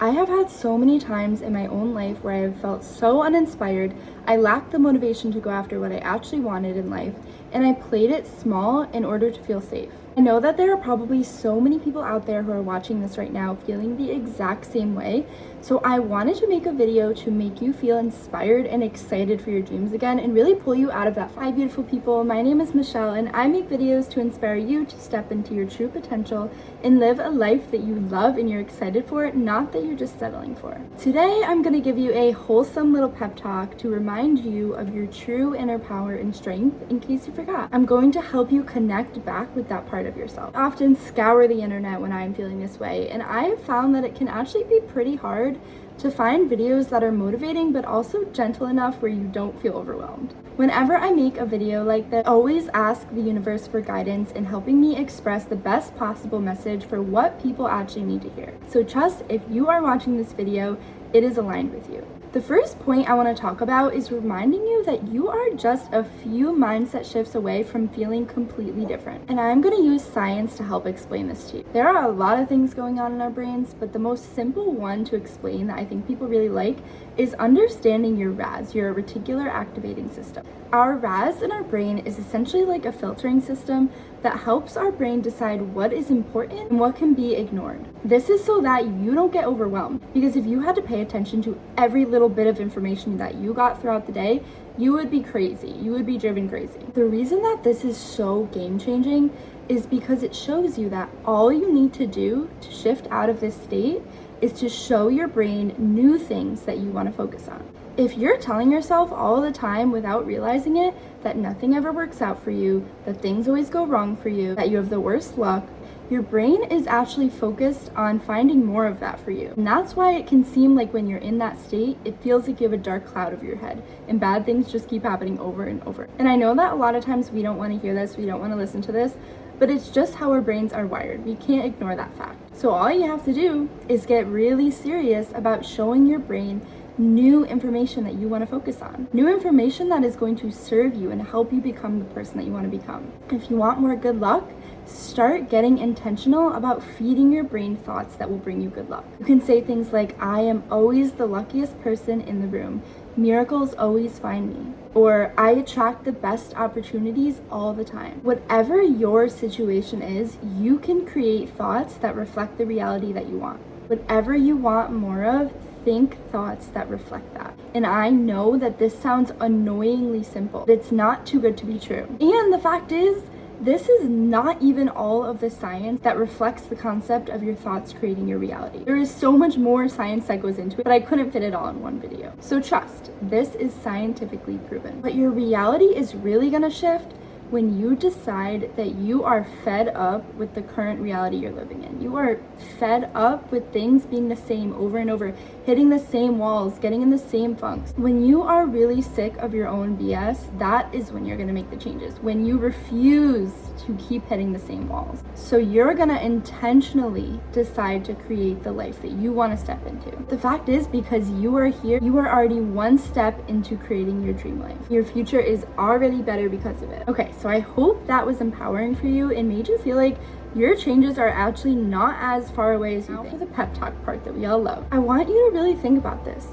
I have had so many times in my own life where I have felt so uninspired, I lacked the motivation to go after what I actually wanted in life, and I played it small in order to feel safe. I know that there are probably so many people out there who are watching this right now feeling the exact same way, so I wanted to make a video to make you feel inspired and excited for your dreams again and really pull you out of that. Hi beautiful people, my name is Michelle and I make videos to inspire you to step into your true potential and live a life that you love and you're excited for, not that you're just settling for. Today I'm going to give you a wholesome little pep talk to remind you of your true inner power and strength in case you forgot. I'm going to help you connect back with that part of yourself. I often scour the internet when I'm feeling this way, and I have found that it can actually be pretty hard to find videos that are motivating but also gentle enough where you don't feel overwhelmed. Whenever I make a video like this, I always ask the universe for guidance in helping me express the best possible message for what people actually need to hear. So trust, if you are watching this video, it is aligned with you. The first point I want to talk about is reminding you that you are just a few mindset shifts away from feeling completely different. And I'm going to use science to help explain this to you. There are a lot of things going on in our brains, but the most simple one to explain that I think people really like is understanding your RAS, your reticular activating system. Our RAS in our brain is essentially like a filtering system that helps our brain decide what is important and what can be ignored. This is so that you don't get overwhelmed, because if you had to pay attention to every little bit of information that you got throughout the day, you would be crazy. You would be driven crazy. The reason that this is so game-changing is because it shows you that all you need to do to shift out of this state is to show your brain new things that you want to focus on. If you're telling yourself all the time without realizing it that nothing ever works out for you, that things always go wrong for you, that you have the worst luck, your brain is actually focused on finding more of that for you. And that's why it can seem like when you're in that state, it feels like you have a dark cloud over your head and bad things just keep happening over and over. And I know that a lot of times we don't want to hear this, we don't want to listen to this, but it's just how our brains are wired. We can't ignore that fact. So all you have to do is get really serious about showing your brain new information that you want to focus on. New information that is going to serve you and help you become the person that you want to become. If you want more good luck, start getting intentional about feeding your brain thoughts that will bring you good luck. You can say things like, I am always the luckiest person in the room. Miracles always find me. Or I attract the best opportunities all the time. Whatever your situation is, you can create thoughts that reflect the reality that you want. Whatever you want more of, think thoughts that reflect that. And I know that this sounds annoyingly simple. It's not too good to be true. And the fact is, this is not even all of the science that reflects the concept of your thoughts creating your reality. There is so much more science that goes into it, but I couldn't fit it all in one video. So trust, this is scientifically proven. But your reality is really gonna shift when you decide that you are fed up with the current reality you're living in. You are fed up with things being the same over and over, hitting the same walls, getting in the same funks. When you are really sick of your own BS, that is when you're gonna make the changes. When you refuse to keep hitting the same walls. So you're gonna intentionally decide to create the life that you wanna step into. The fact is, because you are here, you are already one step into creating your dream life. Your future is already better because of it. Okay, so I hope that was empowering for you and made you feel like your changes are actually not as far away as you think. For the pep talk part that we all love, I want you to really think about this.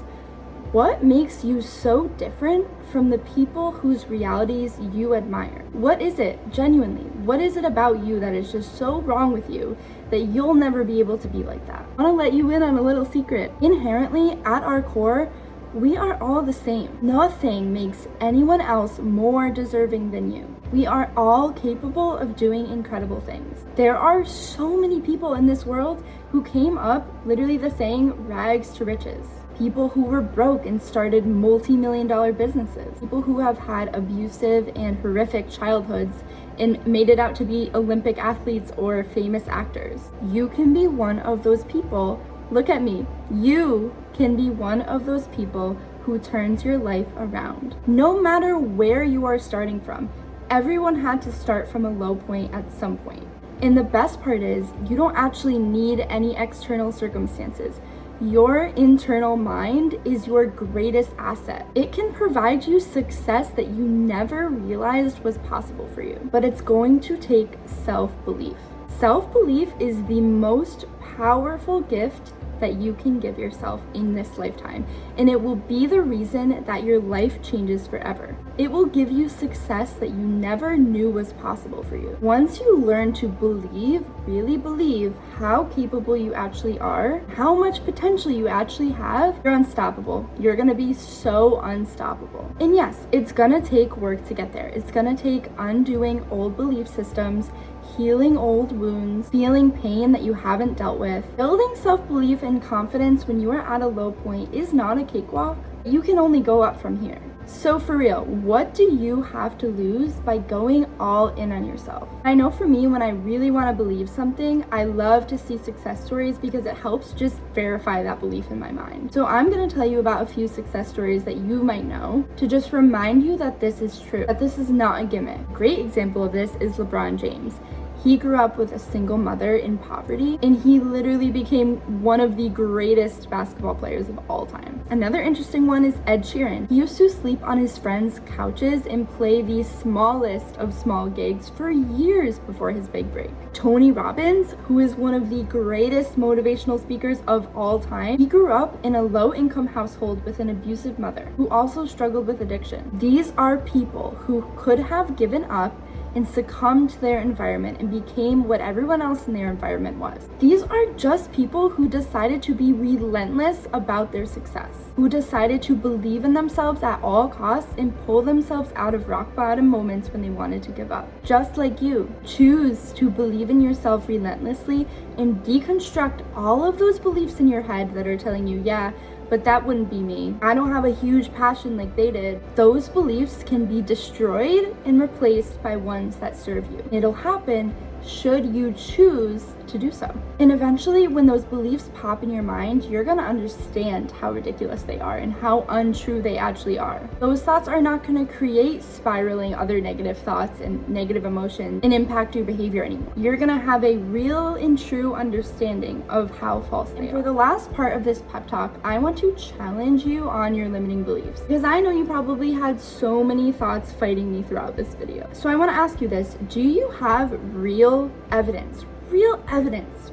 What makes you so different from the people whose realities you admire? What is it, genuinely? What is it about you that is just so wrong with you that you'll never be able to be like that? I want to let you in on a little secret. Inherently, at our core, we are all the same. Nothing makes anyone else more deserving than you. We are all capable of doing incredible things. There are so many people in this world who came up literally the saying, rags to riches. People who were broke and started multi-million-dollar businesses. People who have had abusive and horrific childhoods and made it out to be Olympic athletes or famous actors. You can be one of those people. Look at me. You can be one of those people who turns your life around. No matter where you are starting from, everyone had to start from a low point at some point. And the best part is, you don't actually need any external circumstances. Your internal mind is your greatest asset. It can provide you success that you never realized was possible for you, but it's going to take self-belief. Self-belief is the most powerful gift that you can give yourself in this lifetime, and it will be the reason that your life changes forever. It will give you success that you never knew was possible for you. Once you learn to believe, really believe how capable you actually are, how much potential you actually have, you're unstoppable. You're gonna be so unstoppable. And yes, it's gonna take work to get there. It's gonna take undoing old belief systems, healing old wounds, feeling pain that you haven't dealt with. Building self-belief and confidence when you are at a low point is not a cakewalk. You can only go up from here. So for real, what do you have to lose by going all in on yourself? I know for me, when I really want to believe something, I love to see success stories because it helps just verify that belief in my mind. So I'm going to tell you about a few success stories that you might know to just remind you that this is true, that this is not a gimmick. A great example of this is LeBron James. He grew up with a single mother in poverty, and he literally became one of the greatest basketball players of all time. Another interesting one is Ed Sheeran. He used to sleep on his friends' couches and play the smallest of small gigs for years before his big break. Tony Robbins, who is one of the greatest motivational speakers of all time, he grew up in a low-income household with an abusive mother who also struggled with addiction. These are people who could have given up and succumbed to their environment and became what everyone else in their environment was. These are just people who decided to be relentless about their success, who decided to believe in themselves at all costs and pull themselves out of rock bottom moments when they wanted to give up. Just like you, choose to believe in yourself relentlessly and deconstruct all of those beliefs in your head that are telling you, yeah, but that wouldn't be me. I don't have a huge passion like they did. Those beliefs can be destroyed and replaced by ones that serve you. It'll happen should you choose to do so. And eventually, when those beliefs pop in your mind, you're gonna understand how ridiculous they are and how untrue they actually are. Those thoughts are not gonna create spiraling other negative thoughts and negative emotions and impact your behavior anymore. You're gonna have a real and true understanding of how false they are. For the last part of this pep talk, I want to challenge you on your limiting beliefs, because I know you probably had so many thoughts fighting me throughout this video. So I wanna ask you this: do you have real evidence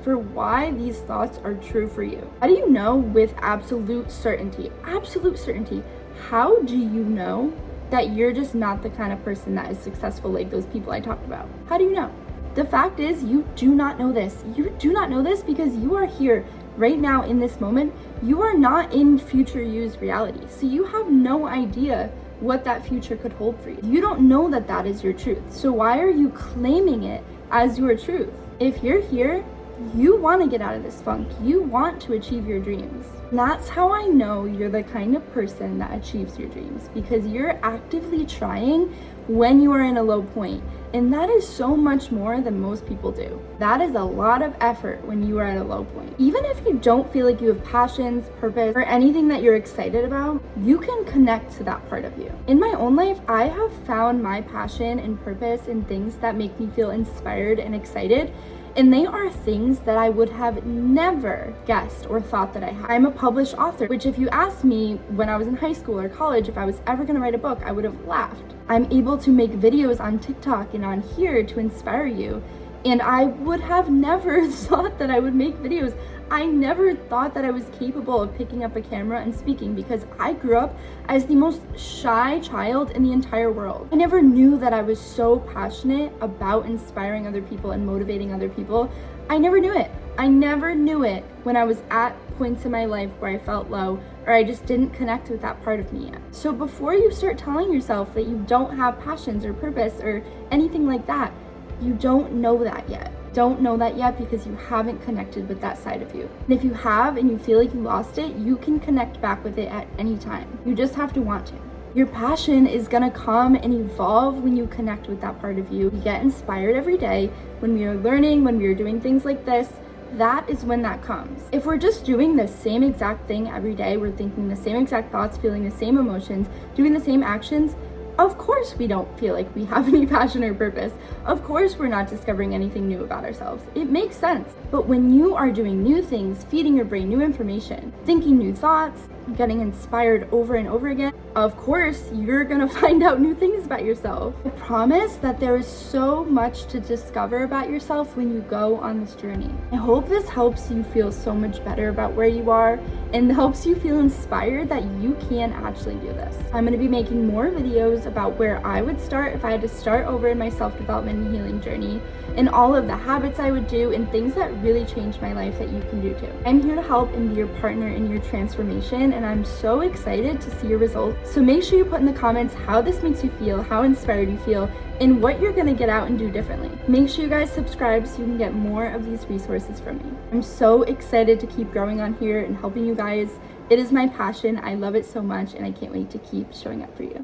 for why these thoughts are true for you? How do you know with absolute certainty, how do you know that you're just not the kind of person that is successful like those people I talked about? How do you know? The fact is, you do not know this. You do not know this because you are here right now in this moment. You are not in future you's reality. So you have no idea what that future could hold for you. You don't know that that is your truth. So why are you claiming it as your truth? If you're here, you want to get out of this funk. You want to achieve your dreams. And that's how I know you're the kind of person that achieves your dreams, because you're actively trying when you are in a low point. And that is so much more than most people do. That is a lot of effort when you are at a low point. Even if you don't feel like you have passions, purpose, or anything that you're excited about, you can connect to that part of you. In my own life, I have found my passion and purpose in things that make me feel inspired and excited. And they are things that I would have never guessed or thought that I had. I'm a published author, which if you asked me when I was in high school or college if I was ever gonna write a book, I would have laughed. I'm able to make videos on TikTok and on here to inspire you. And I would have never thought that I would make videos. I never thought that I was capable of picking up a camera and speaking, because I grew up as the most shy child in the entire world. I never knew that I was so passionate about inspiring other people and motivating other people. I never knew it. I never knew it when I was at points in my life where I felt low, or I just didn't connect with that part of me yet. So before you start telling yourself that you don't have passions or purpose or anything like that, you don't know that yet. Don't know that yet because you haven't connected with that side of you. And if you have and you feel like you lost it, you can connect back with it at any time. You just have to want to. Your passion is gonna come and evolve when you connect with that part of you. We get inspired every day when we are learning, when we are doing things like this. That is when that comes. If we're just doing the same exact thing every day, we're thinking the same exact thoughts, feeling the same emotions, doing the same actions, Of course we don't feel like we have any passion or purpose. Of course we're not discovering anything new about ourselves. It makes sense. But when you are doing new things, feeding your brain new information, thinking new thoughts, getting inspired over and over again, of course you're gonna find out new things about yourself. I promise that there is so much to discover about yourself when you go on this journey. I hope this helps you feel so much better about where you are and helps you feel inspired that you can actually do this. I'm gonna be making more videos about where I would start if I had to start over in my self-development and healing journey, and all of the habits I would do and things that really changed my life that you can do too. I'm here to help and be your partner in your transformation, and I'm so excited to see your results. So make sure you put in the comments how this makes you feel, how inspired you feel, and what you're gonna get out and do differently. Make sure you guys subscribe so you can get more of these resources from me. I'm so excited to keep growing on here and helping you guys. It is my passion. I love it so much, and I can't wait to keep showing up for you.